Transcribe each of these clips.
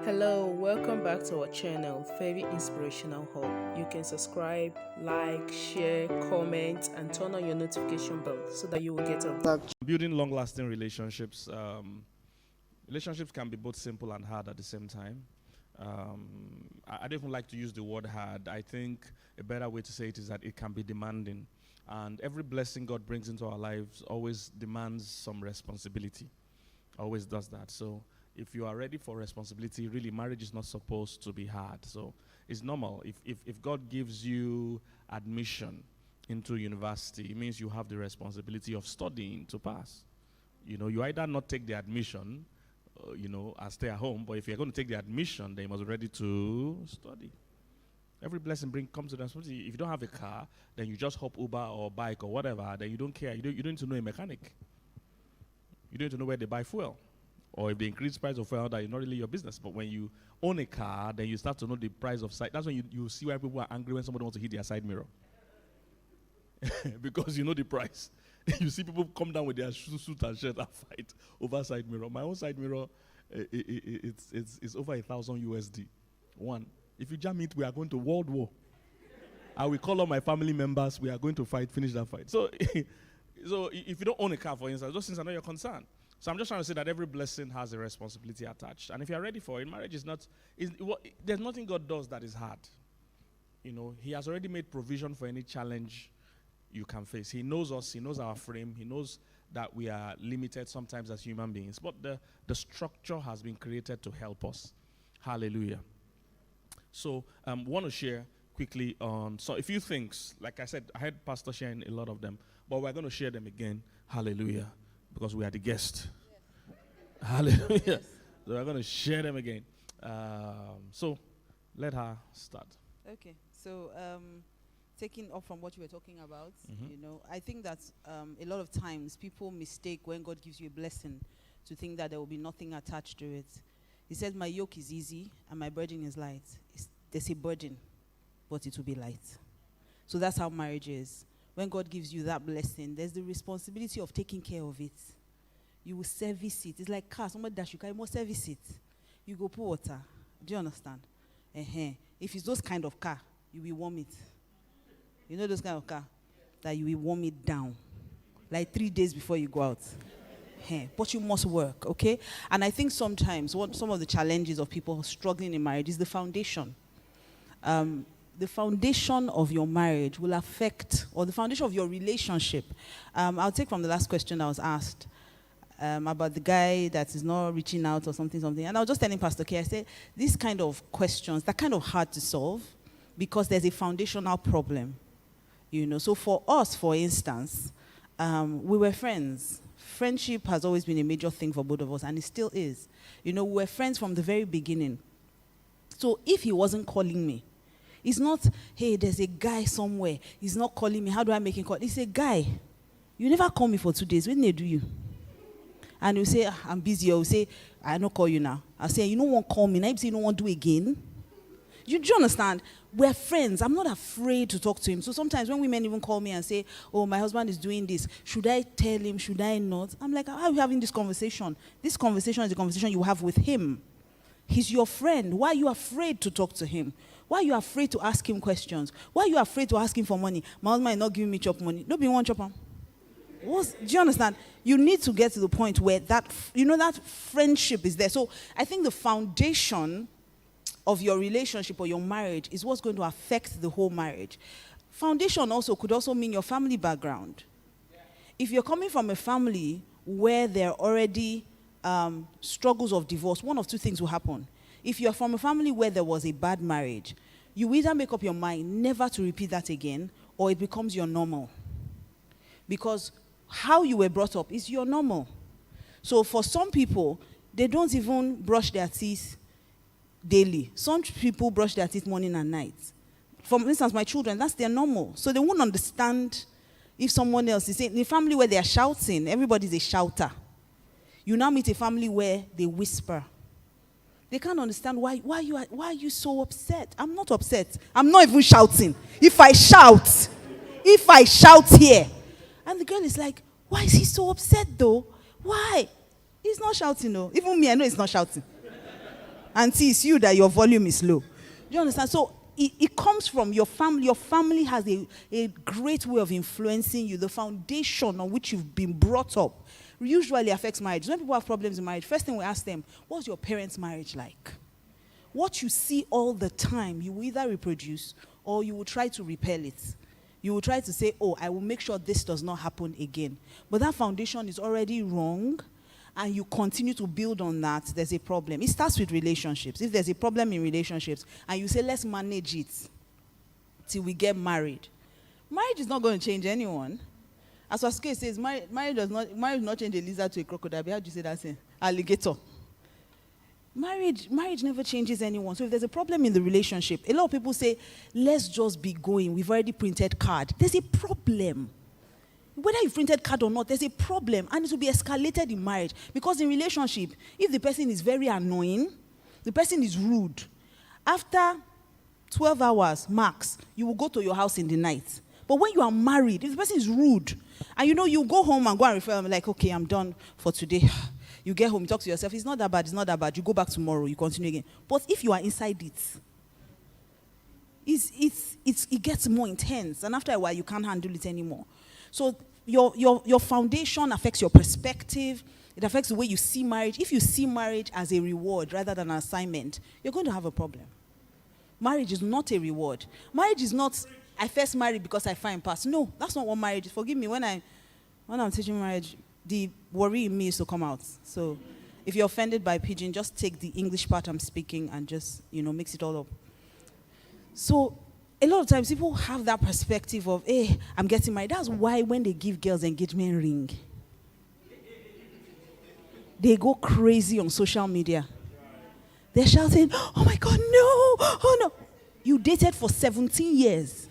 Hello, welcome back to our channel, Favy Inspirational Hub. You can subscribe, like, share, comment, and turn on your notification bell so that you will get a Building long-lasting relationships. Relationships can be both simple and hard at the same time. I don't even like to use the word hard. I think a better way to say it is that it can be demanding. And every blessing God brings into our lives always demands some responsibility. Always does that. So if you are ready for responsibility, really marriage is not supposed to be hard. So it's normal. If God gives you admission into university, it means you have the responsibility of studying to pass. You know, you either not take the admission, and stay at home, but if you're going to take the admission, then you must be ready to study. Every blessing comes with responsibility. If you don't have a car, then you just hop Uber or bike or whatever, then you don't care. You don't need to know a mechanic. You don't need to know where they buy fuel. Or if they increase price of fuel, that is not really your business. But when you own a car, then you start to know the price of side. That's when you see why people are angry when somebody wants to hit their side mirror. Because you know the price. You see people come down with their suit and shirt and fight over side mirror. My own side mirror, it's over $1,000 USD. One. If you jam it, we are going to World War. I will call all my family members. We are going to finish that fight. So, so if you don't own a car, for instance, those things are not your concern. So I'm just trying to say that every blessing has a responsibility attached. And if you're ready for it, marriage is not, there's nothing God does that is hard. You know, He has already made provision for any challenge you can face. He knows us, He knows our frame, He knows that we are limited sometimes as human beings. But the structure has been created to help us. Hallelujah. So I want to share quickly on a few things. Like I said, I had Pastor sharing a lot of them, but we're going to share them again. Hallelujah. Because we are the guest. Yes. Hallelujah. Yes. So we're going to share them again. So let her start. Okay. So taking off from what you were talking about, I think that a lot of times people mistake when God gives you a blessing to think that there will be nothing attached to it. He says, my yoke is easy and my burden is light. There's a burden, but it will be light. So that's how marriage is. When God gives you that blessing, there's the responsibility of taking care of it. You will service it. It's like car. Somebody that you carry more service it. You go pour water. Do you understand? If it's those kind of car, you will warm it. You know those kind of car? That you will warm it down. Like 3 days before you go out. But you must work, okay? And I think sometimes some of the challenges of people struggling in marriage is the foundation. The foundation of your marriage will affect, or the foundation of your relationship. I'll take from the last question I was asked about the guy that is not reaching out or something. And I was just telling Pastor K, I said, these kind of questions, they're kind of hard to solve because there's a foundational problem. So for us, for instance, we were friends. Friendship has always been a major thing for both of us, and it still is. We were friends from the very beginning. So if he wasn't calling me, it's not, hey, there's a guy somewhere. He's not calling me. How do I make him call? It's a guy. You never call me for 2 days. When they do you? And you say, I'm busy. Or you say, I don't call you now. I say, you don't want to call me. Now you say you don't want to do again. Do you understand? We're friends. I'm not afraid to talk to him. So sometimes when women even call me and say, oh, my husband is doing this, should I tell him? Should I not? I'm like, how are we having this conversation? This conversation is a conversation you have with him. He's your friend. Why are you afraid to talk to him? Why are you afraid to ask him questions? Why are you afraid to ask him for money? My husband is not giving me chop money. Nobody want chop him. Do you understand? You need to get to the point where that friendship is there. So I think the foundation of your relationship or your marriage is what's going to affect the whole marriage. Foundation could also mean your family background. If you're coming from a family where there are already struggles of divorce, one of two things will happen. If you're from a family where there was a bad marriage, you either make up your mind never to repeat that again, or it becomes your normal. Because how you were brought up is your normal. So for some people, they don't even brush their teeth daily. Some people brush their teeth morning and night. For instance, my children, that's their normal. So they won't understand if someone else is saying, in a family where they are shouting, everybody's a shouter. You now meet a family where they whisper. They can't understand why are you so upset? I'm not upset. I'm not even shouting. If I shout here, and the girl is like, why is he so upset though? Why? He's not shouting, no. Even me, I know he's not shouting. Auntie, it's you that your volume is low. Do you understand? So it comes from your family. Your family has a great way of influencing you. The foundation on which you've been brought up usually affects marriage. When people have problems in marriage, first thing we ask them, what's your parents' marriage like? What you see all the time, you will either reproduce or you will try to repel it. You will try to say, oh, I will make sure this does not happen again. But that foundation is already wrong, and you continue to build on that, there's a problem. It starts with relationships. If there's a problem in relationships, and you say, let's manage it till we get married, marriage is not going to change anyone. As Wasuke says, marriage does not change a lizard to a crocodile. How do you say that saying? Alligator. Marriage never changes anyone. So if there's a problem in the relationship, a lot of people say, let's just be going. We've already printed card. There's a problem. Whether you printed card or not, there's a problem, and it will be escalated in marriage. Because in relationship, if the person is very annoying, the person is rude, after 12 hours max, you will go to your house in the night. But when you are married, if the person is rude, and you go home and go and refer them, like, okay, I'm done for today. You get home, you talk to yourself, it's not that bad, it's not that bad. You go back tomorrow, you continue again. But if you are inside it gets more intense, and after a while, you can't handle it anymore. So your foundation affects your perspective. It affects the way you see marriage. If you see marriage as a reward rather than an assignment, you're going to have a problem. Marriage is not a reward. Marriage is not, I first married because I find past. No, that's not what marriage is. Forgive me, when I'm teaching marriage, the worry in me is to come out. So if you're offended by pidgin, just take the English part I'm speaking and just, mix it all up. So a lot of times people have that perspective of, hey, I'm getting married. That's why when they give girls engagement ring, they go crazy on social media. They're shouting, oh my God, no, oh no. You dated for 17 years.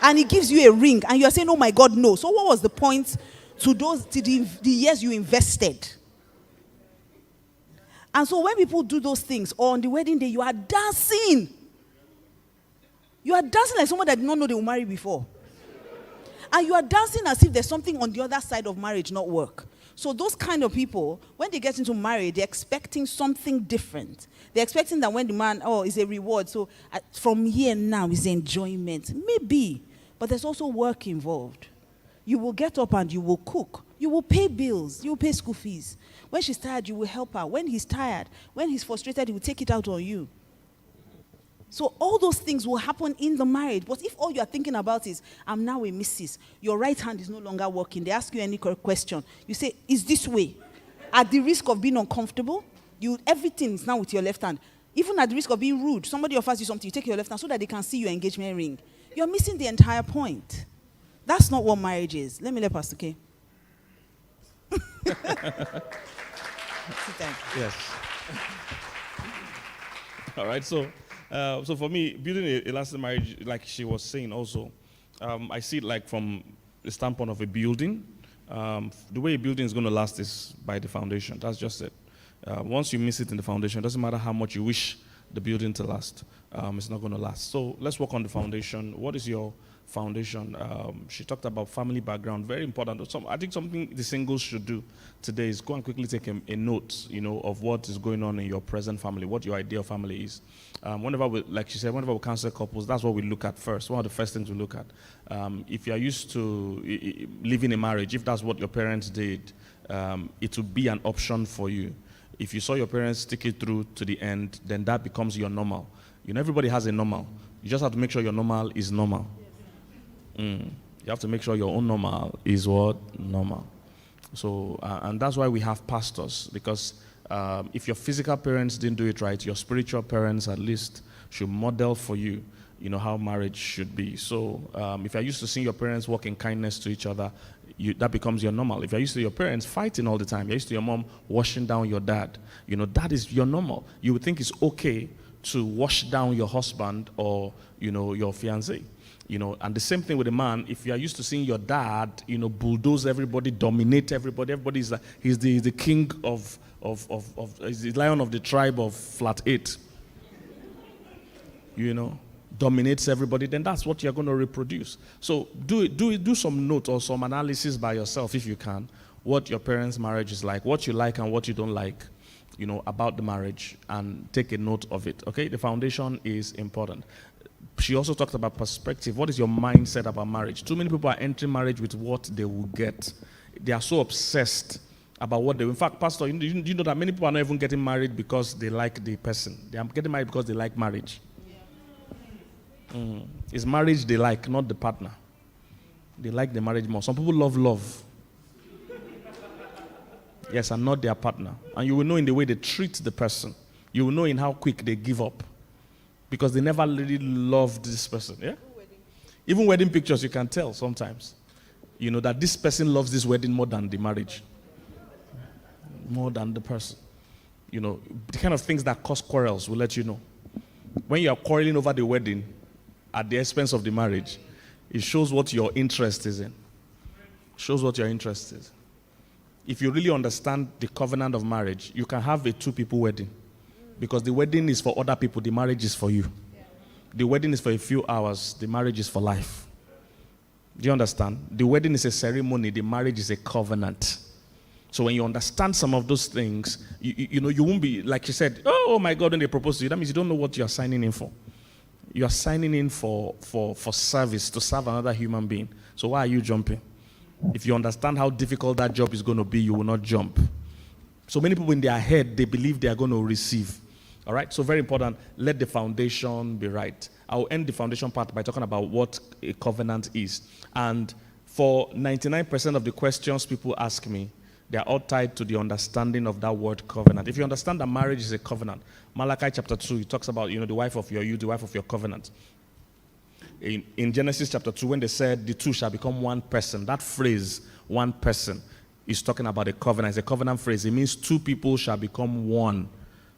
And he gives you a ring, and you're saying, oh my God, no. So what was the point to the years you invested? And so when people do those things, or on the wedding day, you are dancing. You are dancing like someone that did not know they will marry before. And you are dancing as if there's something on the other side of marriage not work. So those kind of people, when they get into marriage, they're expecting something different. They're expecting that when the man, it's a reward. So from here now is enjoyment. Maybe. But there's also work involved. You will get up and you will cook. You will pay bills. You will pay school fees. When she's tired, you will help her. When he's tired, when he's frustrated, he will take it out on you. So all those things will happen in the marriage. But if all you are thinking about is, I'm now a missus, your right hand is no longer working, they ask you any question, you say, is this way? At the risk of being uncomfortable, everything is now with your left hand. Even at the risk of being rude, somebody offers you something, you take your left hand so that they can see your engagement ring. You're missing the entire point. That's not what marriage is. Let me let Pastor K. Yes. All right, so for me, building a lasting marriage, like she was saying also, I see it like from the standpoint of a building. The way a building is going to last is by the foundation. That's just it. Once you miss it in the foundation, it doesn't matter how much you wish the building to last. It's not going to last. So let's work on the foundation. What is your foundation? She talked about family background, very important. I think something the singles should do today is go and quickly take a note, of what is going on in your present family, what your ideal family is. Whenever like she said, whenever we counsel couples, that's what we look at first. One of the first things we look at. If you're used to living a marriage, if that's what your parents did, it would be an option for you. If you saw your parents stick it through to the end, then that becomes your normal. Everybody has a normal. You just have to make sure your normal is normal. You have to make sure your own normal is what? Normal. So, and that's why we have pastors, because if your physical parents didn't do it right, your spiritual parents at least should model for you, how marriage should be. So, if you're used to seeing your parents walk in kindness to each other, that becomes your normal. If you're used to your parents fighting all the time, you're used to your mom washing down your dad, that is your normal. You would think it's okay to wash down your husband or, your fiancé. And the same thing with a man. If you are used to seeing your dad, bulldoze everybody, dominate everybody, he's the king he's the lion of the tribe of flat 8. Dominates everybody, then that's what you're going to reproduce. So do some note or some analysis by yourself if you can, what your parents' marriage is like, what you like and what you don't like. about the marriage and take a note of it. Okay, the foundation is important. She also talked about perspective. What is your mindset about marriage? Too many people are entering marriage with what they will get. They are so obsessed about what they will. In fact, Pastor, you know that many people are not even getting married because they like the person. They are getting married because they like marriage. It's marriage they like, not the partner. They like the marriage more. Some people love. Yes, and not their partner. And you will know in the way they treat the person. You will know in how quick they give up. Because they never really loved this person. Yeah? Even wedding pictures, you can tell sometimes. That this person loves this wedding more than the marriage. More than the person. The kind of things that cause quarrels will let you know. When you are quarreling over the wedding at the expense of the marriage, it shows what your interest is in. Shows what your interest is. If you really understand the covenant of marriage, you can have a 2-people wedding. Because the wedding is for other people, the marriage is for you. The wedding is for a few hours, the marriage is for life. Do you understand? The wedding is a ceremony, the marriage is a covenant. So when you understand some of those things, you won't be, like you said, oh my God, when they propose to you, that means you don't know what you are signing in for. You are signing in for service, to serve another human being. So why are you jumping? If you understand how difficult that job is going to be, you will not jump. So many people in their head, they believe they are going to receive. All right? So very important, let the foundation be right. I'll end the foundation part by talking about what a covenant is. And for 99% of the questions people ask me, they are all tied to the understanding of that word covenant. If you understand that marriage is a covenant, Malachi chapter 2, it talks about, the wife of the wife of your covenant. In Genesis chapter 2, when they said the two shall become one person, that phrase, one person, is talking about a covenant. It's a covenant phrase. It means 2 people shall become one.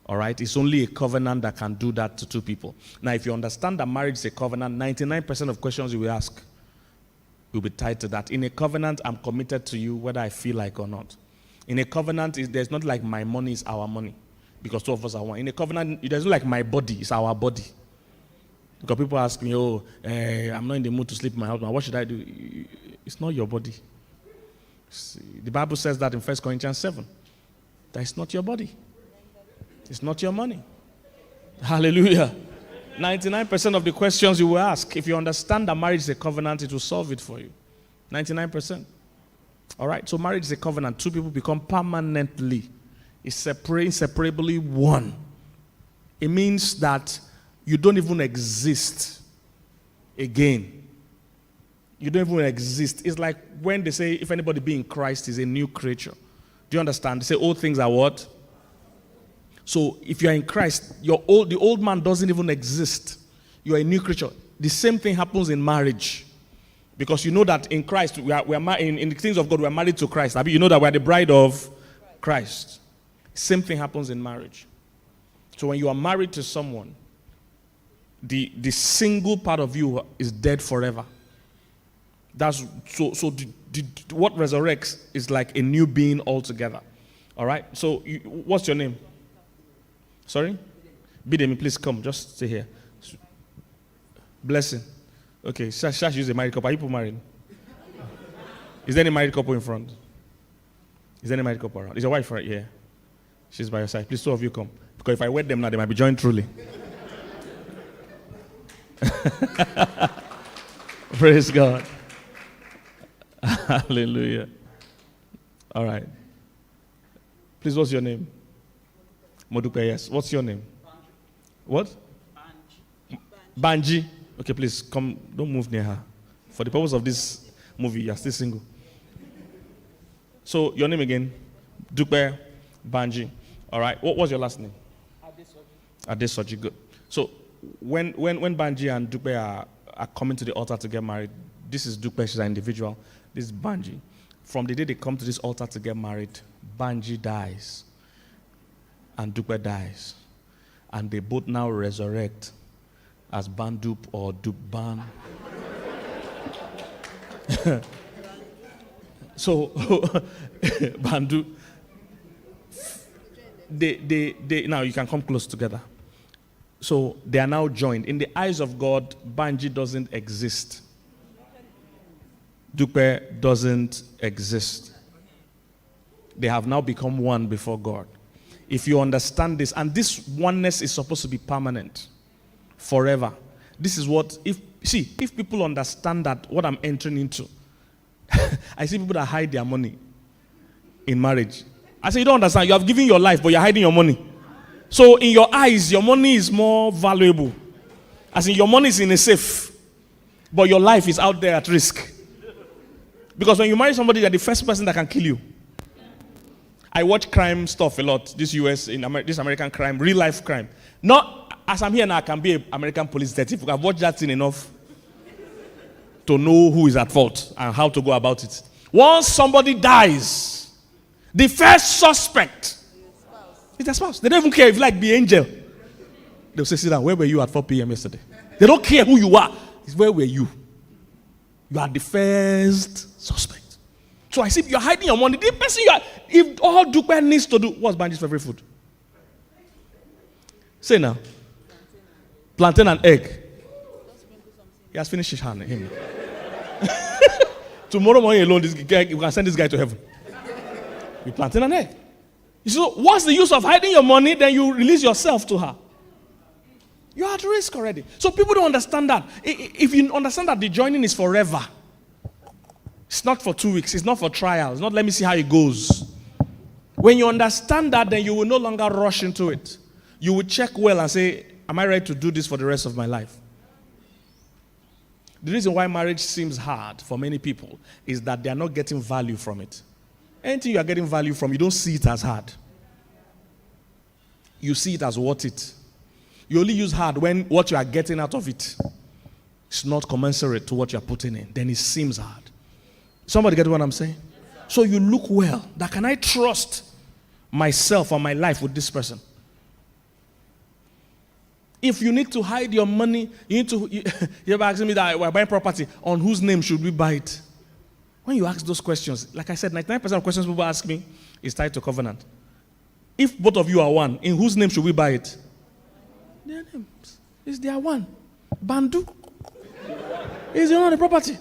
All right? It's only a covenant that can do that to 2 people. Now, if you understand that marriage is a covenant, 99% of questions you will ask will be tied to that. In a covenant, I'm committed to you whether I feel like or not. In a covenant, there's not like my money is our money because 2 of us are one. In a covenant, there's not like my body is our body. Because people ask me, I'm not in the mood to sleep with my husband. What should I do? It's not your body. The Bible says that in 1 Corinthians 7. That it's not your body. It's not your money. Hallelujah. 99% of the questions you will ask, if you understand that marriage is a covenant, it will solve it for you. 99%. All right? So marriage is a covenant. 2 people become permanently, inseparably one. It means that you don't even exist again. You don't even exist. It's like when they say, if anybody be in Christ is a new creature. Do you understand? They say, old things are what? So if you are in Christ, the old man doesn't even exist. You are a new creature. The same thing happens in marriage. Because you know that in Christ, we are in the things of God, we are married to Christ. You know that we are the bride of Christ. Same thing happens in marriage. So when you are married to someone, the single part of you is dead forever. That's so what resurrects is like a new being altogether. All right? So what's your name? Sorry? Bidemi, please come. Just stay here. Blessing. Okay, Shash is a married couple. Are you people married? Is there any married couple in front? Is there any married couple around? Is your wife right here? She's by your side. Please, 2 of you come. Because if I wed them now, they might be joined truly. Praise God. Hallelujah. All right. Please, what's your name? Modupe, yes. What's your name? What? Banji. Okay, please come. Don't move near her. For the purpose of this movie, you're still single. So, your name again? Dupe Banji. All right. What was your last name? Adesoji. Good. So, when Banji and Dupe are coming to the altar to get married, this is Dupe, she's an individual. This is Banji. From the day they come to this altar to get married, Banji dies. And Dupe dies. And they both now resurrect as Bandup or Dupban. So, Bandu, they now you can come close together. So they are now joined. In the eyes of God, Banji doesn't exist. Dupe doesn't exist. They have now become one before God. If you understand this, and this oneness is supposed to be permanent, forever. This is what, if people understand that what I'm entering into, I see people that hide their money in marriage. I say, you don't understand. You have given your life, but you're hiding your money. So in your eyes, your money is more valuable. As in, your money is in a safe, but your life is out there at risk. Because when you marry somebody, they're the first person that can kill you. I watch crime stuff a lot. This this American crime, real life crime. Not as I'm here now, I can be an American police detective. I've watched that thing enough to know who is at fault and how to go about it. Once somebody dies, the first suspect is their spouse. They don't even care if you like be angel. They'll say, sit down, where were you at 4 p.m. yesterday? They don't care who you are. It's where were you? You are the first suspect. So I see you're hiding your money. The person you are, if all Dupe needs to do, what's Banji's favorite food? Say now. Plantain and egg. He has finished his hand. Him. Tomorrow morning alone, this guy, you can send this guy to heaven. You plantain and egg. So what's the use of hiding your money? Then you release yourself to her. You're at risk already. So people don't understand that. If you understand that the joining is forever, it's not for 2 weeks. It's not for trial. It's not let me see how it goes. When you understand that, then you will no longer rush into it. You will check well and say, am I ready to do this for the rest of my life? The reason why marriage seems hard for many people is that they are not getting value from it. Anything you are getting value from, you don't see it as hard. You see it as worth it. You only use hard when what you are getting out of it is not commensurate to what you are putting in. Then it seems hard. Somebody get what I'm saying? So you look well. That can I trust myself or my life with this person? If you need to hide your money, you're ever asking me that we're buying property, on whose name should we buy it? When you ask those questions, like I said, 99% of questions people ask me is tied to covenant. If both of you are one, in whose name should we buy it? Their names. It's their one. Bandu is the owner of the property.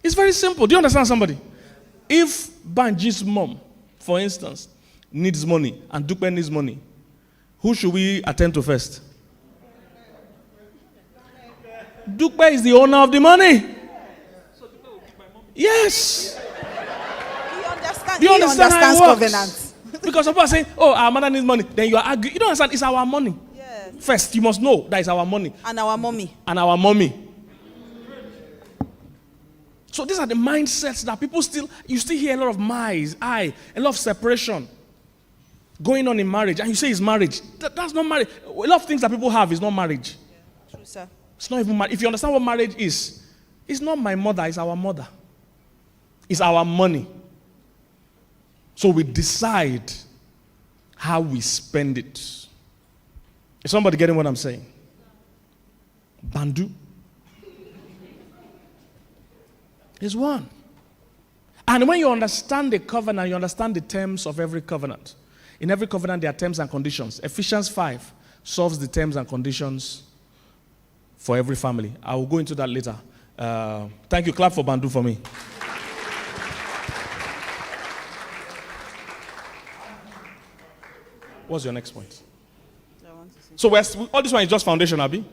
It's very simple. Do you understand somebody? If Banji's mom, for instance, needs money and Dupe needs money, who should we attend to first? Dupe is the owner of the money. Yes. He understands covenant. Because some people are saying, oh, our mother needs money. Then you are arguing. You don't understand, it's our money. Yes. First, you must know that it's our money. And our mommy. And our mommy. So these are the mindsets that people you still hear a lot of a lot of separation going on in marriage. And you say it's marriage. That's not marriage. A lot of things that people have is not marriage. Yeah. True, sir. It's not even marriage. If you understand what marriage is, it's not my mother, it's our mother. It's our money. So we decide how we spend it. Is somebody getting what I'm saying? Bandu is one. And when you understand the covenant, you understand the terms of every covenant. In every covenant, there are terms and conditions. Ephesians 5 solves the terms and conditions for every family. I will go into that later. Thank you. Clap for Bandu for me. What's your next point? So all this one is just foundation, Abi.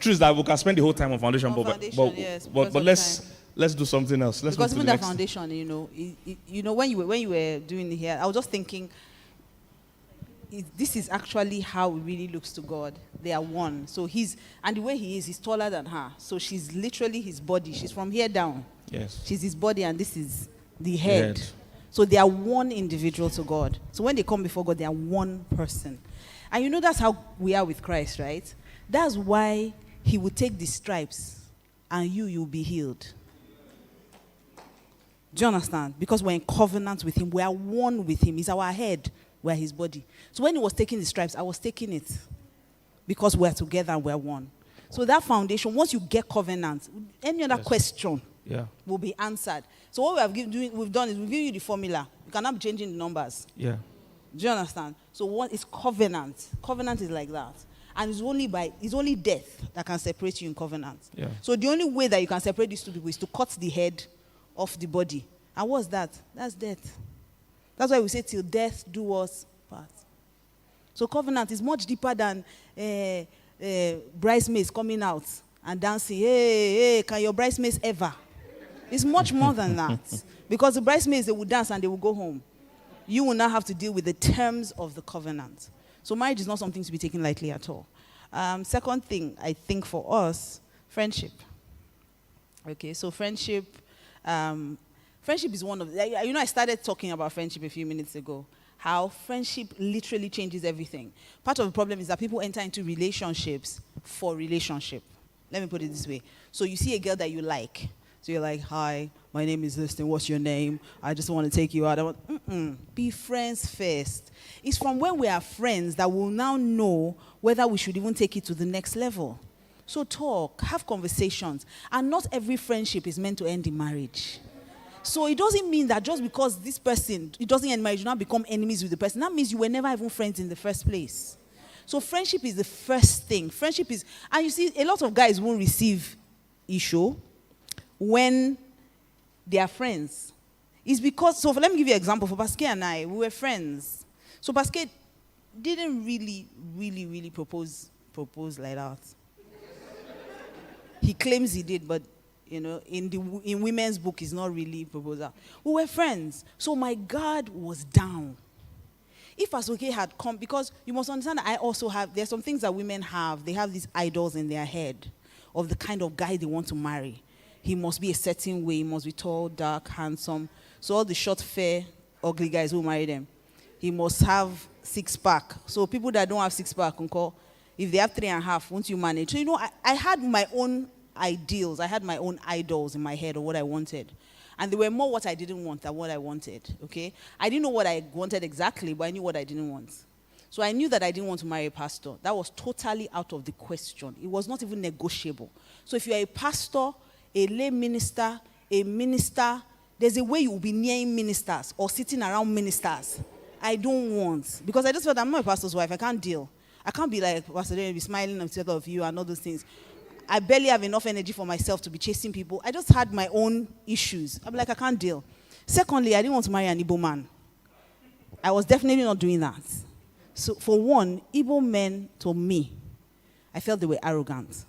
Truth is that we can spend the whole time on foundation, but let's do something else. Because even that foundation, when you were doing it here, I was just thinking, this is actually how it really looks to God. They are one. So and the way he is, he's taller than her. So she's literally his body. She's from here down. Yes. She's his body, and this is the head. So they are one individual to God. So when they come before God, they are one person. And that's how we are with Christ, right? That's why he will take the stripes and you'll be healed. Do you understand? Because we're in covenant with him. We are one with him. He's our head. We're his body. So when he was taking the stripes, I was taking it. Because we're together and we're one. So that foundation, once you get covenant, any other question will be answered. So what we've done is we've given you the formula. You cannot be changing the numbers. Yeah. Do you understand? So what is covenant? Covenant is like that. And it's only death that can separate you in covenant. Yeah. So the only way that you can separate these two people is to cut the head off the body. And what's that? That's death. That's why we say till death do us part. So covenant is much deeper than bridesmaids coming out and dancing. Hey, can your bridesmaids ever? It's much more than that. Because the bridesmaids, they will dance and they will go home. You will not have to deal with the terms of the covenant. So marriage is not something to be taken lightly at all. Second thing, I think for us, friendship. Okay, so friendship is one of, I started talking about friendship a few minutes ago. How friendship literally changes everything. Part of the problem is that people enter into relationships for relationship. Let me put it this way. So you see a girl that you like. So you're like, hi, my name is this thing, what's your name? I just want to take you out. Be friends first. It's from when we are friends that we'll now know whether we should even take it to the next level. So talk, have conversations. And not every friendship is meant to end in marriage. So it doesn't mean that just because this person, it doesn't end marriage, you now become enemies with the person. That means you were never even friends in the first place. So friendship is the first thing. Friendship is, and you see, a lot of guys won't receive issue when they are friends. It's because, so let me give you an example. For Pascal and I, we were friends. So Pascal didn't really propose like that. He claims he did, but in women's book, it's not really proposal. We were friends. So my guard was down. If Asoke had come, because you must understand that I also have, there's some things that women have. They have these idols in their head of the kind of guy they want to marry. He must be a certain way. He must be tall, dark, handsome. So all the short, fair, ugly guys who marry them. He must have six-pack. So people that don't have six-pack, if they have 3.5, won't you manage? So, I had my own ideals. I had my own idols in my head of what I wanted. And they were more what I didn't want than what I wanted, okay? I didn't know what I wanted exactly, but I knew what I didn't want. So I knew that I didn't want to marry a pastor. That was totally out of the question. It was not even negotiable. So if you're a pastor, a lay minister, a minister, there's a way you will be near ministers or sitting around ministers. I don't want. Because I just felt I'm not a pastor's wife. I can't deal. I can't be like, Pastor, be smiling instead of you and all those things. I barely have enough energy for myself to be chasing people. I just had my own issues. I'm like, I can't deal. Secondly, I didn't want to marry an Igbo man. I was definitely not doing that. So for one, Igbo men, to me, I felt they were arrogant.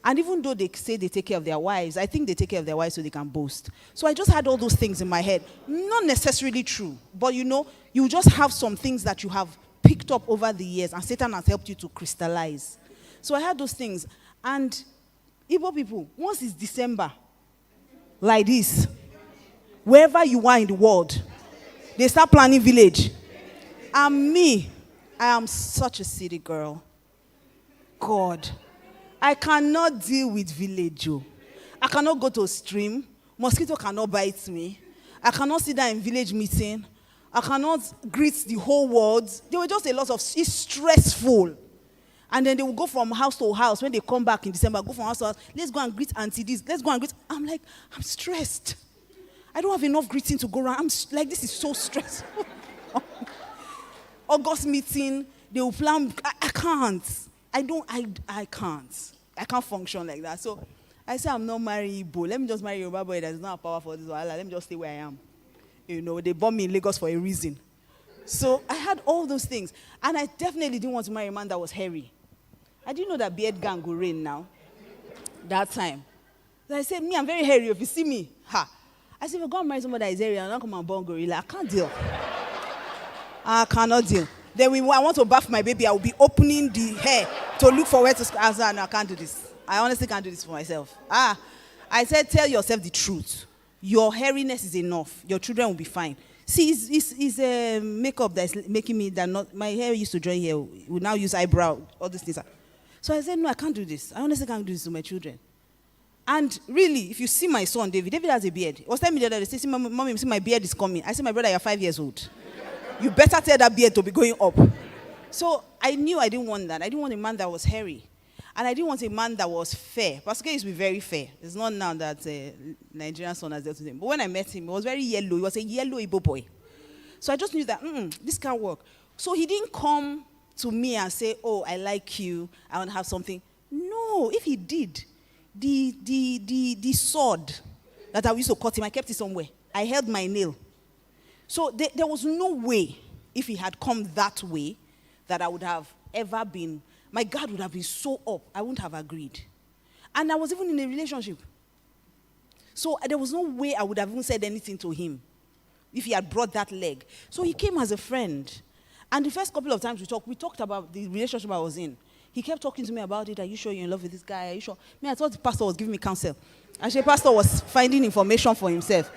And even though they say they take care of their wives, I think they take care of their wives so they can boast. So I just had all those things in my head. Not necessarily true, but you just have some things that you have picked up over the years and Satan has helped you to crystallize. So I had those things. And Igbo people, once it's December, like this, wherever you are in the world, they start planning village. And me, I am such a city girl. God, I cannot deal with village. I cannot go to a stream. Mosquito cannot bite me. I cannot sit down in village meeting. I cannot greet the whole world. There were just a lot of, it's stressful. And then they will go from house to house. When they come back in December, go from house to house. Let's go and greet auntie this. Let's go and greet. I'm like, I'm stressed. I don't have enough greeting to go around. I'm like, this is so stressful. August meeting, they will plan. I can't. I can't. I can't function like that. So I say I'm not marrying Igbo. Let me just marry Yoruba boy that is not power for this. Let me just stay where I am. They born me in Lagos for a reason. So I had all those things. And I definitely didn't want to marry a man that was hairy. I didn't know that beard gang will reign now. That time. So I said, me, I'm very hairy. If you see me, I said, if I go and marry somebody that is hairy, I'm not come and born gorilla. I can't deal. I cannot deal. Then when I want to bath my baby, I will be opening the hair to look for where to... I said, no, I can't do this. I honestly can't do this for myself. I said, tell yourself the truth. Your hairiness is enough. Your children will be fine. See, it's a makeup that's making me that not... My hair used to join here. We now use eyebrow, all these things. So I said, no, I can't do this. I honestly can't do this to my children. And really, if you see my son, David has a beard. He was telling me the other day, see, mommy, see, my beard is coming. I said, my brother, you're 5 years old. You better tell that beard to be going up. So I knew I didn't want that. I didn't want a man that was hairy. And I didn't want a man that was fair. Pascal used to be very fair. It's not now that Nigerian son has dealt with him. But when I met him, he was very yellow. He was a yellow Igbo boy. So I just knew that, this can't work. So he didn't come to me and say, oh, I like you, I want to have something. No, if he did, the sword that I used to cut him, I kept it somewhere. I held my nail. So there was no way, if he had come that way, that I would have ever been, my guard would have been so up, I wouldn't have agreed. And I was even in a relationship. So there was no way I would have even said anything to him if he had brought that leg. So he came as a friend. And the first couple of times we talked about the relationship I was in. He kept talking to me about it. Are you sure you're in love with this guy? Are you sure? I thought the pastor was giving me counsel. Actually, the pastor was finding information for himself.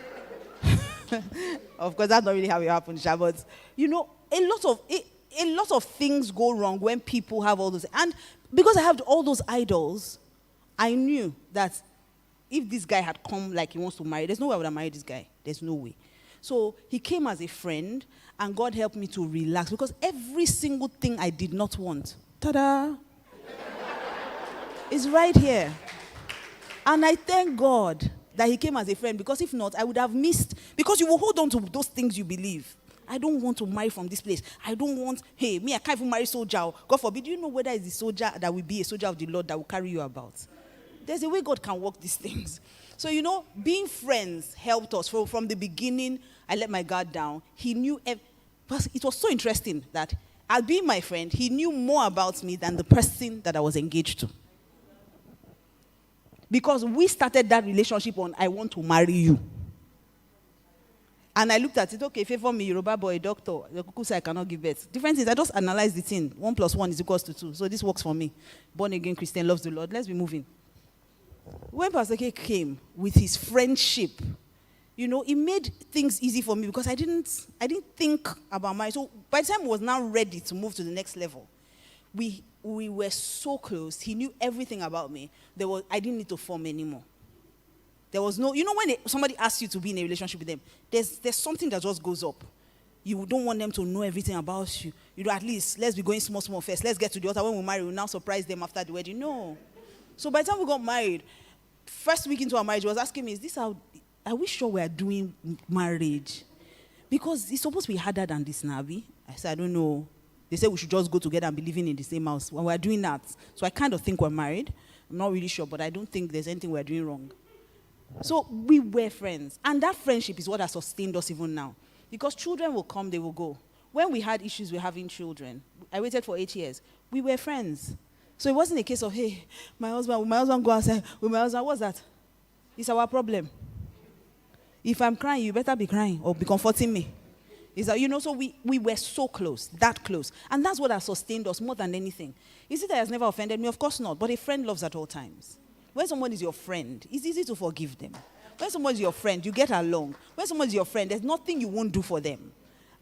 Of course, that's not really how it happened, but a lot of things go wrong when people have all those. And because I have all those idols, I knew that if this guy had come like he wants to marry, there's no way I would have married this guy. There's no way. So he came as a friend, and God helped me to relax, because every single thing I did not want, ta-da, is right here. And I thank God that he came as a friend, because if not, I would have missed, because you will hold on to those things you believe. I don't want to marry from this place. I don't want, I can't even marry soldier. God forbid. Do you know whether it's the soldier that will be a soldier of the Lord that will carry you about? There's a way God can work these things. So, being friends helped us. From the beginning, I let my guard down. He knew, but it was so interesting that, as being my friend, he knew more about me than the person that I was engaged to. Because we started that relationship on, I want to marry you. And I looked at it, okay, favor me, Yoruba boy, doctor, the cuckoo say I cannot give birth. Difference is, I just analyzed the thing. 1 + 1 is equals to 2. So this works for me. Born again Christian, loves the Lord. Let's be moving. When Pastor K came with his friendship, it made things easy for me, because I didn't think about marriage. So by the time I was now ready to move to the next level, we were so close. He knew everything about me. I didn't need to form anymore. There was no, when somebody asks you to be in a relationship with them, there's something that just goes up. You don't want them to know everything about you. At least, let's be going small first. Let's get to the altar. When we marry, we'll now surprise them after the wedding. No. So by the time we got married, first week into our marriage, he was asking me, are we sure we are doing marriage? Because it's supposed to be harder than this, Nabi. I said, I don't know. They said we should just go together and be living in the same house. When we're doing that, so I kind of think we're married. I'm not really sure, but I don't think there's anything we're doing wrong. So we were friends. And that friendship is what has sustained us even now. Because children will come, they will go. When we had issues with having children, I waited for 8 years. We were friends. So it wasn't a case of, hey, my husband go outside with my husband. What's that? It's our problem. If I'm crying, you better be crying or be comforting me. Is that, so we were so close, that close. And that's what has sustained us more than anything. Is it that has never offended me? Of course not. But a friend loves at all times. When someone is your friend, it's easy to forgive them. When someone is your friend, you get along. When someone is your friend, there's nothing you won't do for them.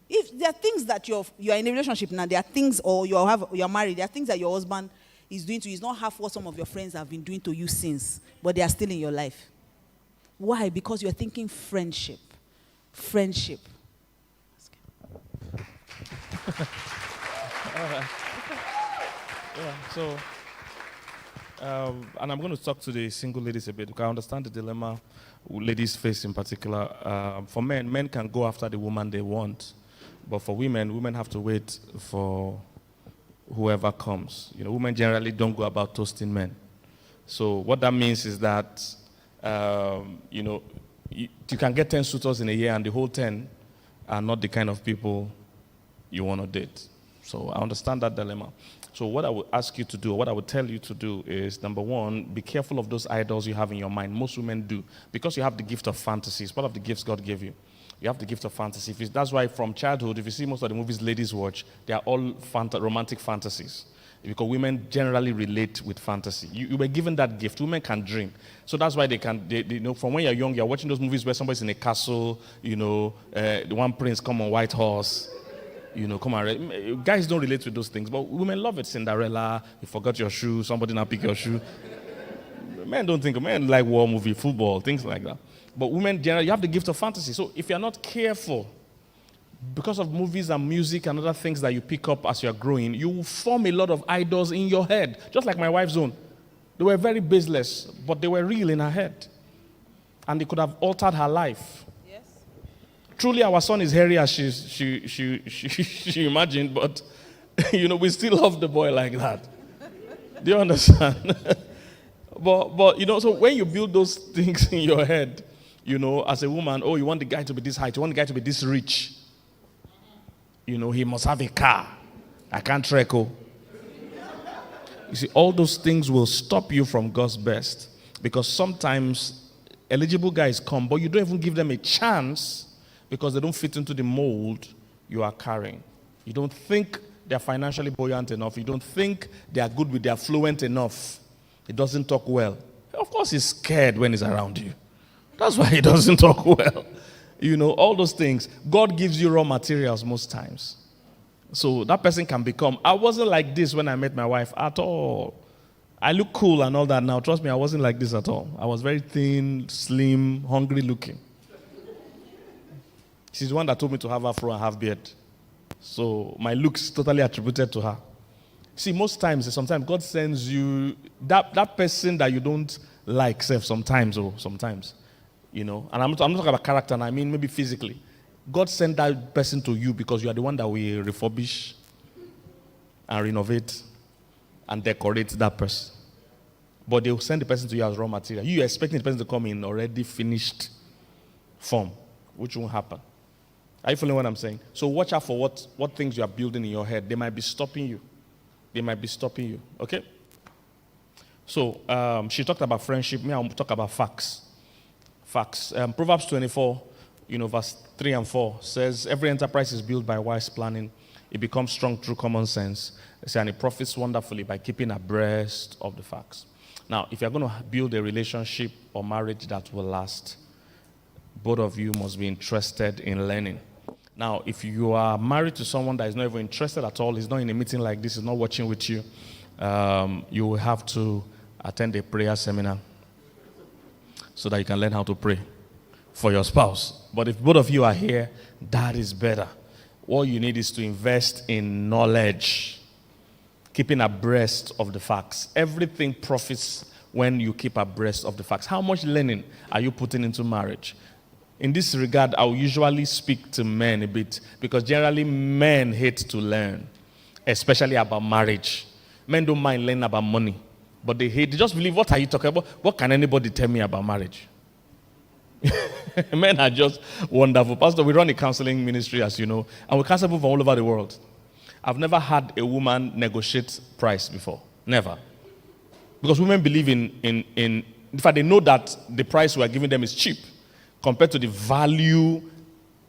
If there are things that you're in a relationship now, there are things, or you're married, there are things that your husband is doing to you. It's not half what some of your friends have been doing to you since, but they are still in your life. Why? Because you're thinking friendship. Friendship. Yeah, so, and I'm going to talk to the single ladies a bit, because I understand the dilemma ladies face in particular. For men can go after the woman they want, but for women have to wait for whoever comes. Women generally don't go about toasting men. So what that means is that, you can get 10 suitors in a year, and the whole 10 are not the kind of people you want to date. So I understand that dilemma. So what I would ask you to do, or what I would tell you to do is, number one, be careful of those idols you have in your mind. Most women do, because you have the gift of fantasy. It's part of the gifts God gave you. You have the gift of fantasy. That's why from childhood, if you see most of the movies ladies watch, they are all romantic fantasies. Because women generally relate with fantasy. You were given that gift. Women can dream. So that's why they from when you're young, you're watching those movies where somebody's in a castle, the one prince come on white horse. Come on. Guys don't relate with those things, but women love it. Cinderella, you forgot your shoe, somebody now pick your shoe. Men like war movie, football, things like that. But women generally, you have the gift of fantasy. So if you're not careful, because of movies and music and other things that you pick up as you're growing, you will form a lot of idols in your head. Just like my wife's own. They were very baseless, but they were real in her head. And they could have altered her life. Truly, our son is hairy as she imagined, but, we still love the boy like that. Do you understand? but so when you build those things in your head, as a woman, you want the guy to be this height, you want the guy to be this rich. He must have a car. I can't trek. Oh. You see, all those things will stop you from God's best because sometimes eligible guys come, but you don't even give them a chance because they don't fit into the mold you are carrying. You don't think they're financially buoyant enough. You don't think they are good with their fluent enough. He doesn't talk well. Of course, he's scared when he's around you. That's why he doesn't talk well. You know, all those things. God gives you raw materials most times. So that person can become. I wasn't like this when I met my wife at all. I look cool and all that now. Trust me, I wasn't like this at all. I was very thin, slim, hungry looking. She's the one that told me to have afro and have beard. So my looks totally attributed to her. See, most times, sometimes God sends you that person that you don't like, sometimes, you know. And I'm not talking about character, and I mean maybe physically. God sent that person to you because you are the one that will refurbish and renovate and decorate that person. But they will send the person to you as raw material. You're expecting the person to come in already finished form, which won't happen. Are you following what I'm saying? So watch out for what things you are building in your head. They might be stopping you. Okay? So she talked about friendship. Me, I'll talk about facts. Proverbs 24, verse 3 and 4 says, every enterprise is built by wise planning. It becomes strong through common sense. And it profits wonderfully by keeping abreast of the facts. Now, if you're going to build a relationship or marriage that will last, both of you must be interested in learning. Now, if you are married to someone that is not even interested at all, he's not in a meeting like this, he's not watching with you, you will have to attend a prayer seminar so that you can learn how to pray for your spouse. But if both of you are here, that is better. All you need is to invest in knowledge, keeping abreast of the facts. Everything profits when you keep abreast of the facts. How much learning are you putting into marriage? In this regard, I'll usually speak to men a bit because generally men hate to learn, especially about marriage. Men don't mind learning about money, but they just believe, what are you talking about? What can anybody tell me about marriage? Men are just wonderful. Pastor, we run a counseling ministry, as you know, and we counsel people from all over the world. I've never had a woman negotiate price before. Never. Because women believe in fact, they know that the price we are giving them is cheap compared to the value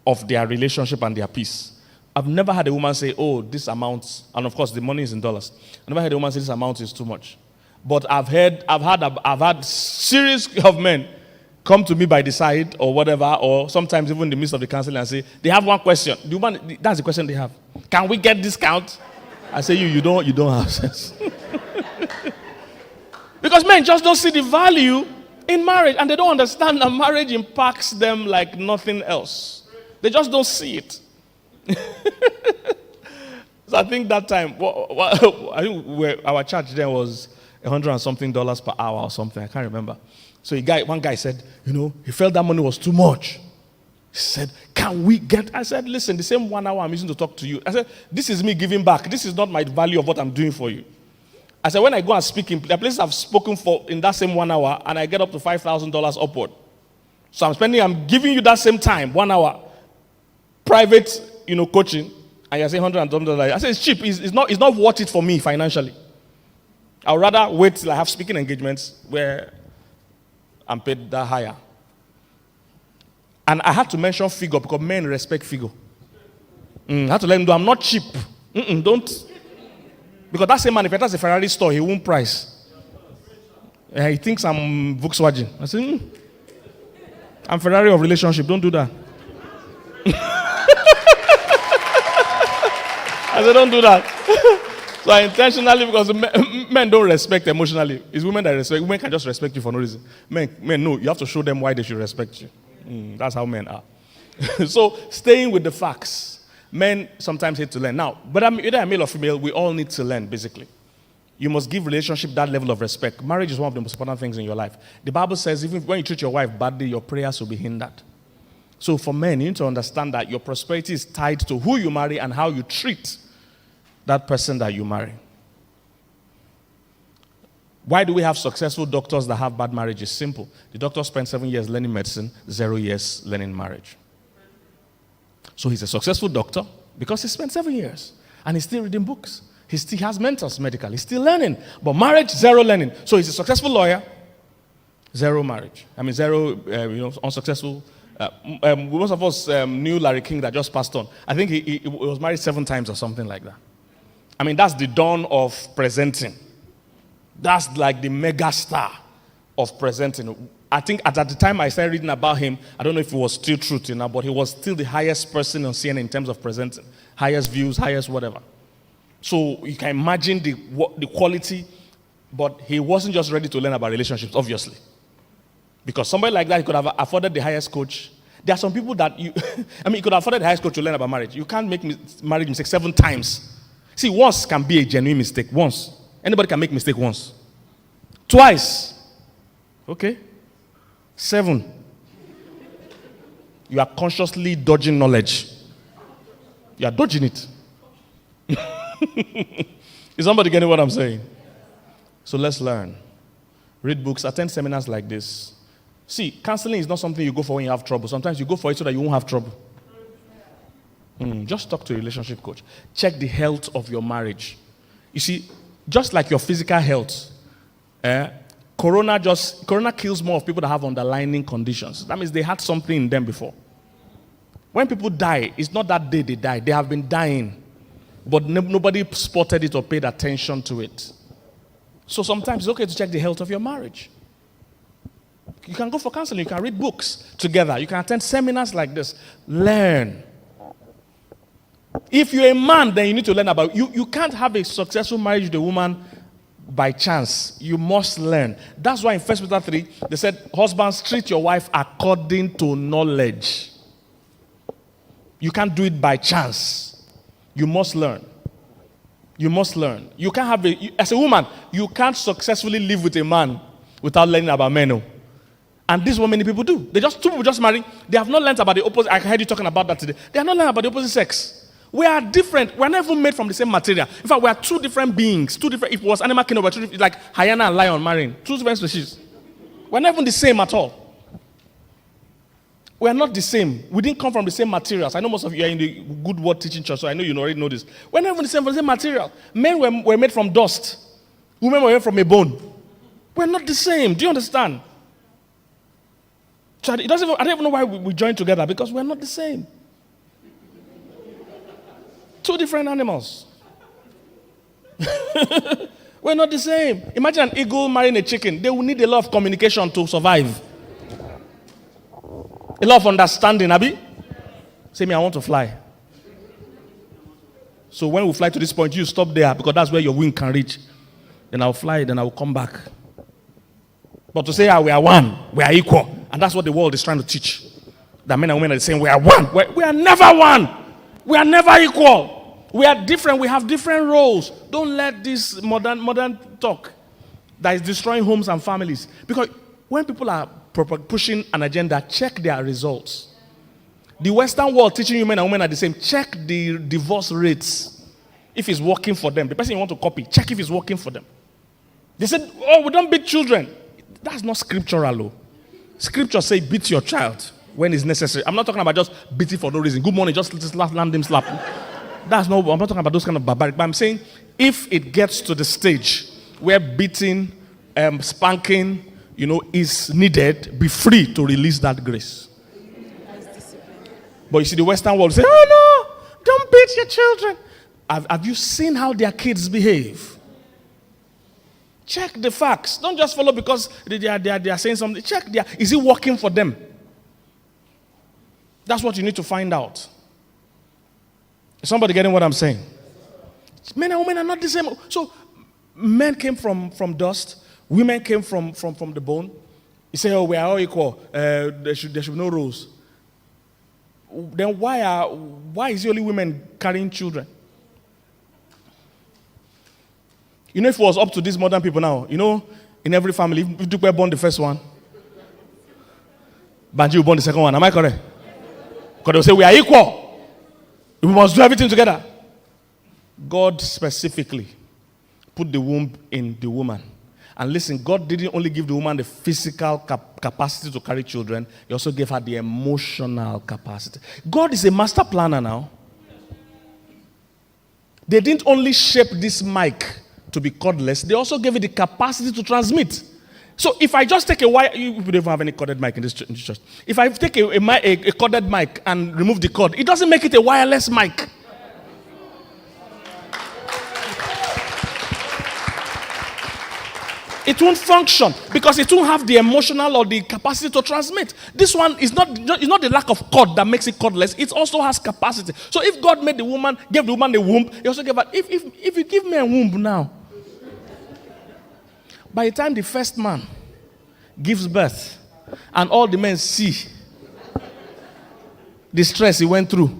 of their relationship and their peace. I've never had a woman say, oh, this amount, and of course the money is in dollars. I've never had a woman say this amount is too much. But I've had series of men come to me by the side or whatever, or sometimes even in the midst of the counseling and say, they have one question. The woman, that's the question they have. Can we get discount? I say, you don't have sense. Because men just don't see the value in marriage, and they don't understand that marriage impacts them like nothing else. They just don't see it. So I think that time, I think our church then was $100 and something per hour or something. I can't remember. So one guy said, he felt that money was too much. He said, can we get? I said, listen, the same 1 hour I'm using to talk to you. I said, this is me giving back. This is not my value of what I'm doing for you. I said, when I go and speak in the places I've spoken for in that same 1 hour, and I get up to $5,000 upward. So I'm giving you that same time, 1 hour, private, coaching, and you're saying $100. I said, it's cheap. It's not worth it for me financially. I'd rather wait till I have speaking engagements where I'm paid that higher. And I had to mention figure because men respect figure. I had to let him know I'm not cheap. Don't. Because that same man, if it has a Ferrari store, he won't price. He thinks I'm Volkswagen. I say, I'm Ferrari of relationship. Don't do that. I said, don't do that. So I intentionally, because men don't respect emotionally. It's women that respect. Women can just respect you for no reason. Men, no, you have to show them why they should respect you. That's how men are. So staying with the facts. Men sometimes hate to learn. Now, but either male or female, we all need to learn, basically. You must give relationship that level of respect. Marriage is one of the most important things in your life. The Bible says even when you treat your wife badly, your prayers will be hindered. So for men, you need to understand that your prosperity is tied to who you marry and how you treat that person that you marry. Why do we have successful doctors that have bad marriages? Simple. The doctor spent 7 years learning medicine, 0 years learning marriage. So he's a successful doctor because he spent 7 years. And he's still reading books. He still has mentors medically. He's still learning. But marriage, zero learning. So he's a successful lawyer, zero marriage. Zero, unsuccessful. Most of us knew Larry King that just passed on. I think he was married 7 times or something like that. That's the dawn of presenting. That's like the mega star of presenting. I think at the time I started reading about him, I don't know if it was still true till now, but he was still the highest person on CNN in terms of presenting. Highest views, highest whatever. So you can imagine the quality, but he wasn't just ready to learn about relationships, obviously. Because somebody like that, he could have afforded the highest coach. There are some people that you could have afforded the highest coach to learn about marriage. You can't make marriage mistake 7 times. See, once can be a genuine mistake. Once. Anybody can make mistake once. Twice. Okay. 7. You are consciously dodging knowledge. You are dodging it. Is somebody getting what I'm saying? So let's learn. Read books, attend seminars like this. See, counseling is not something you go for when you have trouble. Sometimes you go for it so that you won't have trouble. Just talk to a relationship coach. Check the health of your marriage. You see, just like your physical health, Corona kills more of people that have underlying conditions. That means they had something in them before. When people die, it's not that day they die. They have been dying. But nobody spotted it or paid attention to it. So sometimes it's okay to check the health of your marriage. You can go for counseling. You can read books together. You can attend seminars like this. Learn. If you're a man, then you need to learn about it. You can't have a successful marriage with a woman by chance. You must learn. That's why in 1 Peter 3, they said, husbands, treat your wife according to knowledge. You can't do it by chance. You must learn. You must learn. You can't have as a woman, you can't successfully live with a man without learning about men. And this is what many people do. Two people just marry. They have not learned about the opposite. I heard you talking about that today. They have not learned about the opposite sex. We are different. We are not even made from the same material. In fact, we are 2 different beings. 2 different. If it was animal kingdom, it's like hyena and lion marrying. 2 different species. We are not even the same at all. We are not the same. We didn't come from the same materials. I know most of you are in the good word teaching church, so I know you already know this. We are not even the same material. Men were made from dust. Women were made from a bone. We are not the same. Do you understand? So I don't even know why we joined together, because we are not the same. 2 different animals. We're not the same. Imagine an eagle marrying a chicken. They will need a lot of communication to survive. A lot of understanding, Abi. Say me, I want to fly. So when we fly to this point, you stop there, because that's where your wing can reach. Then I'll fly, then I will come back. But to say we are one, we are equal, and that's what the world is trying to teach. That men and women are saying we are one. We are never one. We are never equal. We are different. We have different roles. Don't let this modern talk that is destroying homes and families. Because when people are pushing an agenda, check their results. The Western world teaching you men and women are the same. Check the divorce rates. If it's working for them. The person you want to copy, check if it's working for them. They said, we don't beat children. That's not scriptural, though. Scripture say beat your child when it's necessary. I'm not talking about just beating for no reason. Good morning, just land him slap. I'm not talking about those kind of barbaric. But I'm saying if it gets to the stage where beating, spanking, is needed, be free to release that grace. But you see, the Western world say, oh no, don't beat your children. Have you seen how their kids behave? Check the facts. Don't just follow because they are saying something. Check is it working for them? That's what you need to find out. Is somebody getting what I'm saying? Men and women are not the same. So men came from dust. Women came from the bone. You say, we are all equal. There should be no rules. Then why is it only women carrying children? If it was up to these modern people now, in every family, if Dupe born the first one, Banji will born the second one. Am I correct? Because they'll say we are equal. We must do everything together. God specifically put the womb in the woman. And listen, God didn't only give the woman the physical capacity to carry children, He also gave her the emotional capacity. God is a master planner now. They didn't only shape this mic to be cordless, they also gave it the capacity to transmit. So if I just take a wire, you don't have any corded mic in this church. If I take a corded mic and remove the cord, it doesn't make it a wireless mic. It won't function because it won't have the emotional or the capacity to transmit. This one is not the lack of cord that makes it cordless. It also has capacity. So if God made the woman, gave the woman a womb, he also gave her. If you give me a womb now, by the time the first man gives birth and all the men see the stress he went through,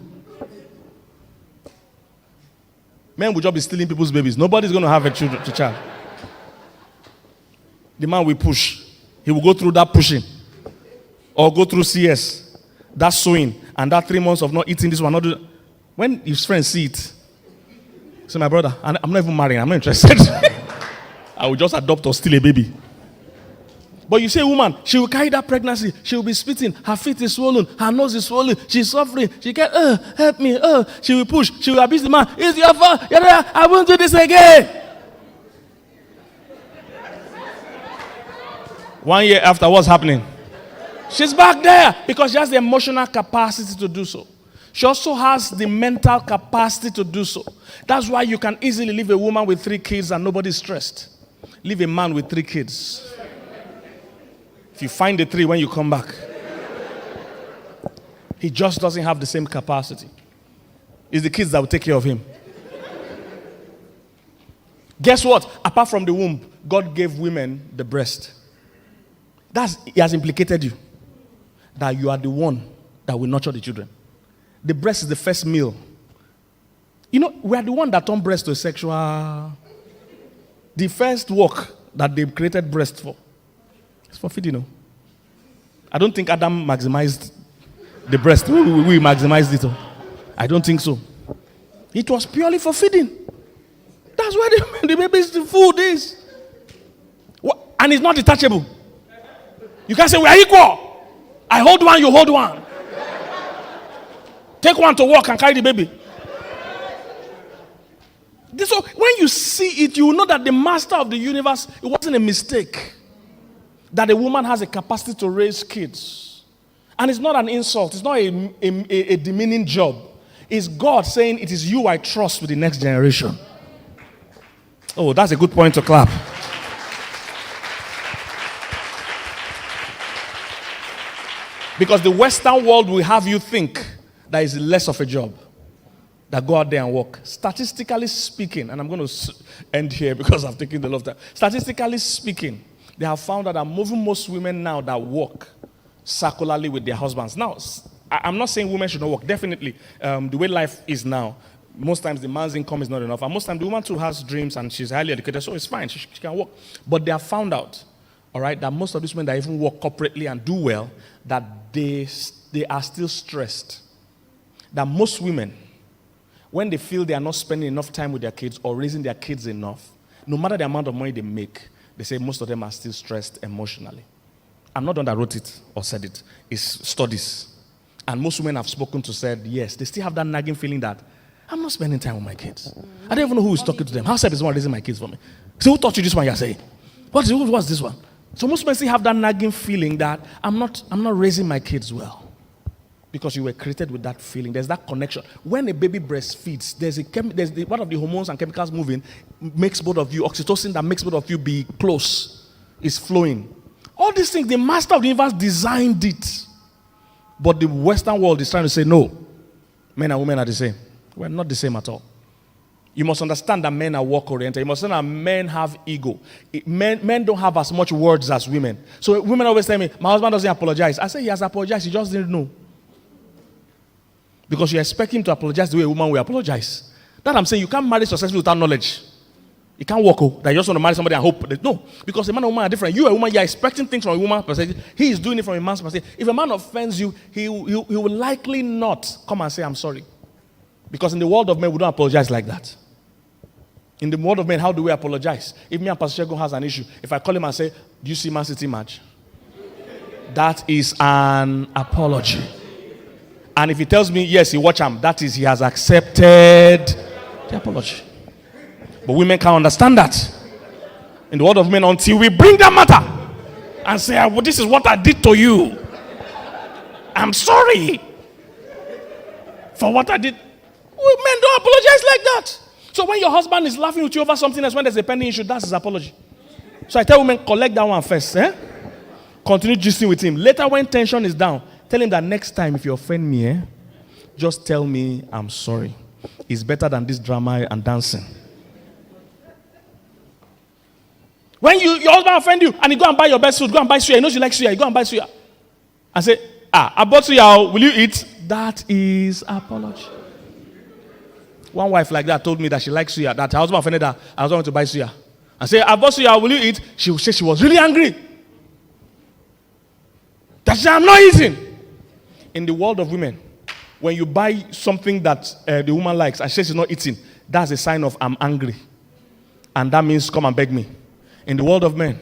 men will just be stealing people's babies. Nobody's going to have a child. The man will push. He will go through that pushing. Or go through CS. That sewing. And that 3 months of not eating this one. Not do. When his friends see it, say, my brother, I'm not even marrying. I'm not interested. I will just adopt or steal a baby. But you say, woman, she will carry that pregnancy. She will be spitting. Her feet is swollen. Her nose is swollen. She's suffering. She can't, help me. She will push. She will abuse the man. It's your fault. I won't do this again. 1 year after, what's happening? She's back there because she has the emotional capacity to do so. She also has the mental capacity to do so. That's why you can easily leave a woman with 3 kids and nobody's stressed. Leave a man with 3 kids. If you find the 3 when you come back, he just doesn't have the same capacity. It's the kids that will take care of him. Guess what? Apart from the womb, God gave women the breast. He has implicated you. That you are the one that will nurture the children. The breast is the first meal. You know, we are the one that turned breast to a sexual. The first work that they created breast for. It's for feeding, you know. I don't think Adam maximized the breast. We maximized it. I don't think so. It was purely for feeding. That's where the baby's food is. And it's not detachable. You can't say we are equal. I hold one, you hold one. Take one to work and carry the baby. So when you see it, you will know that the master of the universe, it wasn't a mistake. That a woman has a capacity to raise kids. And it's not an insult. It's not a demeaning job. It's God saying, it is you I trust with the next generation. Oh, that's a good point to clap. Because the Western world will have you think that is less of a job. That go out there and work. Statistically speaking, and I'm going to end here because I've taken the lot of time. Statistically speaking, they have found out that most women now that work circularly with their husbands. Now, I'm not saying women should not work. Definitely, the way life is now, most times the man's income is not enough. And most times the woman too has dreams and she's highly educated, so it's fine. She can work. But they have found out, all right, that most of these women that even work corporately and do well, that they are still stressed. That most women, when they feel they are not spending enough time with their kids or raising their kids enough, no matter the amount of money they make, they say most of them are still stressed emotionally. I'm not the one that wrote it or said it. It's studies. And most women I've spoken to said, yes, they still have that nagging feeling that I'm not spending time with my kids. I don't even know who is talking to them. How self is the one raising my kids for me? So who taught you this one you're saying? What's this one? So most men still have that nagging feeling that I'm not raising my kids well. Because you were created with that feeling. There's that connection. When a baby breastfeeds, there's one of the hormones and chemicals moving, makes both of you, oxytocin that makes both of you be close, is flowing. All these things, the master of the universe designed it. But the Western world is trying to say, no, men and women are the same. We're not the same at all. You must understand that men are work-oriented. You must understand that men have ego. Men don't have as much words as women. So women always tell me, my husband doesn't apologize. I say he has apologized, he just didn't know. Because you expect him to apologize the way a woman will apologize. That I'm saying, you can't marry successfully without knowledge. You can't walk that you just want to marry somebody and hope. No, because a man and a woman are different. You, a woman, you're expecting things from a woman's perspective. He is doing it from a man's perspective. If a man offends you, he will likely not come and say, I'm sorry. Because in the world of men, we don't apologize like that. In the world of men, how do we apologize? If me and Pastor Shegun has an issue, if I call him and say, do you see Man City match? That is an apology. And if he tells me, yes, he watch him, that is he has accepted The apology. But women can't understand that. In the world of men, until we bring that matter and say, well, this is what I did to you. I'm sorry for what I did. Men don't apologize like that. So when your husband is laughing with you over something else, when there's a pending issue, that's his apology. So I tell women, collect that one first. Continue gisting with him. Later, when tension is down, tell him that next time if you offend me, just tell me I'm sorry. It's better than this drama and dancing. When your husband offend you and you go and buy your best food, go and buy suya. He knows you like suya. You go and buy suya. And say, I bought suya. Will you eat? That is apology. One wife like that told me that she likes suya. That her husband offended her. I was going to buy suya. I say, I bought suya. Will you eat? She will say she was really angry. That she said, I'm not eating. In the world of women, when you buy something that the woman likes and she says she's not eating, that's a sign of I'm angry. And that means come and beg me. In the world of men,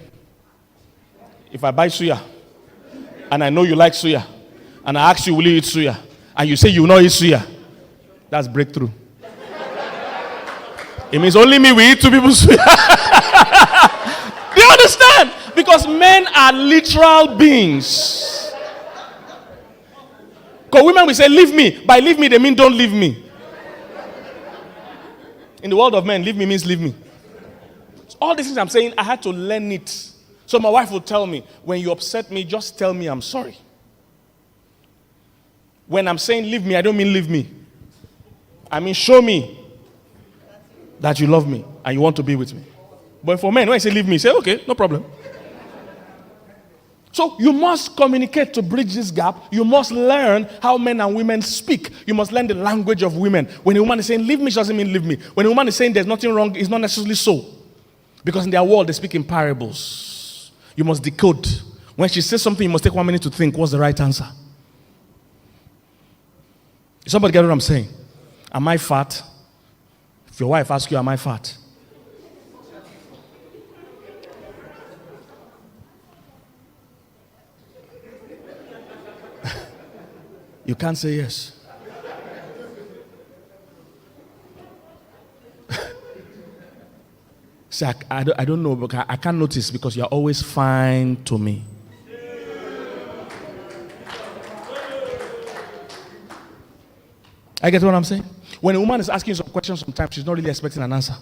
if I buy suya and I know you like suya and I ask you, will you eat suya? And you say you will not eat suya, that's breakthrough. It means only me will eat two people's suya. Do you understand? Because men are literal beings. Because women will say, leave me. By leave me, they mean don't leave me. In the world of men, leave me means leave me. All these things I'm saying, I had to learn it. So my wife would tell me, when you upset me, just tell me I'm sorry. When I'm saying leave me, I don't mean leave me. I mean show me that you love me and you want to be with me. But for men, when I say leave me, say okay, no problem. So you must communicate to bridge this gap. You must learn how men and women speak. You must learn the language of women. When a woman is saying leave me, she doesn't mean leave me. When a woman is saying there's nothing wrong, it's not necessarily so. Because in their world, they speak in parables. You must decode. When she says something, you must take 1 minute to think, what's the right answer? Somebody get what I'm saying? Am I fat? If your wife asks you, am I fat? You can't say yes. See, I don't know, but I can't notice because you're always fine to me. I get what I'm saying? When a woman is asking some questions, sometimes she's not really expecting an answer.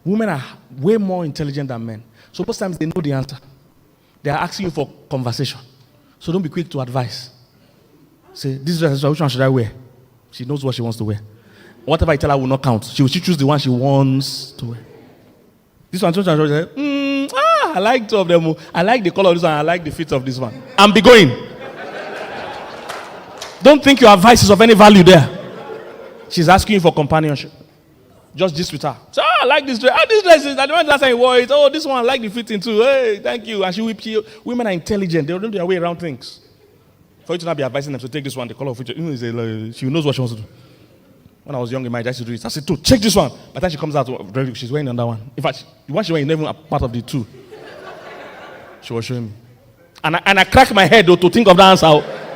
Women are way more intelligent than men. So most times they know the answer. They are asking you for conversation. So don't be quick to advise. Say, this dress, which one should I wear? She knows what she wants to wear. Whatever I tell her will not count. She will choose the one she wants to wear. This one, I like two of them. I like the color of this one. I like the fit of this one. And be going. Don't think your advice is of any value there. She's asking you for companionship. Just this with her. So, I like this dress. This dress is, I don't last time I wore it. Oh, this one, I like the fitting too. Hey, thank you. And she whips you. Women are intelligent. They don't do their way around things. For you to not be advising them to take this one, the color of it, she knows what she wants to do. When I was young in my, I used to do it. I said, 2, check this one. By the time she comes out, she's wearing another one. In fact, the one she's wearing is not even a part of the 2. She was showing me. And I cracked my head though, to think of the answer.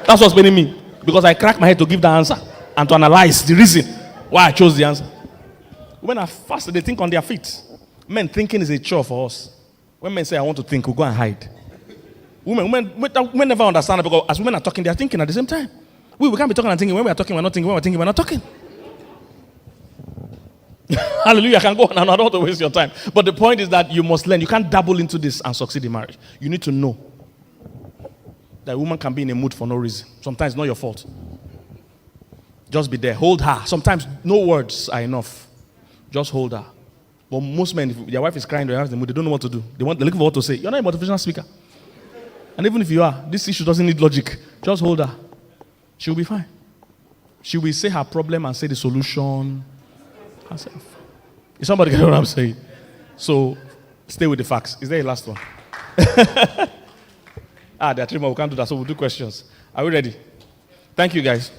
That's what's paining me. Because I cracked my head to give the answer and to analyze the reason why I chose the answer. Women are fast, they think on their feet. Men thinking is a chore for us. When men say, I want to think, we'll go and hide. Women never understand it because as women are talking, they are thinking at the same time. We can't be talking and thinking. When we are talking, we're not thinking. When we're thinking, we're not talking. Hallelujah, I can go on and I don't want to waste your time. But the point is that you must learn. You can't dabble into this and succeed in marriage. You need to know that a woman can be in a mood for no reason. Sometimes it's not your fault. Just be there. Hold her. Sometimes no words are enough. Just hold her. But most men, if their wife is crying, their wife is in the mood, they don't know what to do. They're looking for what to say. You're not a motivational speaker. And even if you are, this issue doesn't need logic. Just hold her. She'll be fine. She will say her problem and say the solution herself. Is somebody get what I'm saying? So, stay with the facts. Is there a last one? There are 3 more. We can't do that, so we'll do questions. Are we ready? Thank you, guys.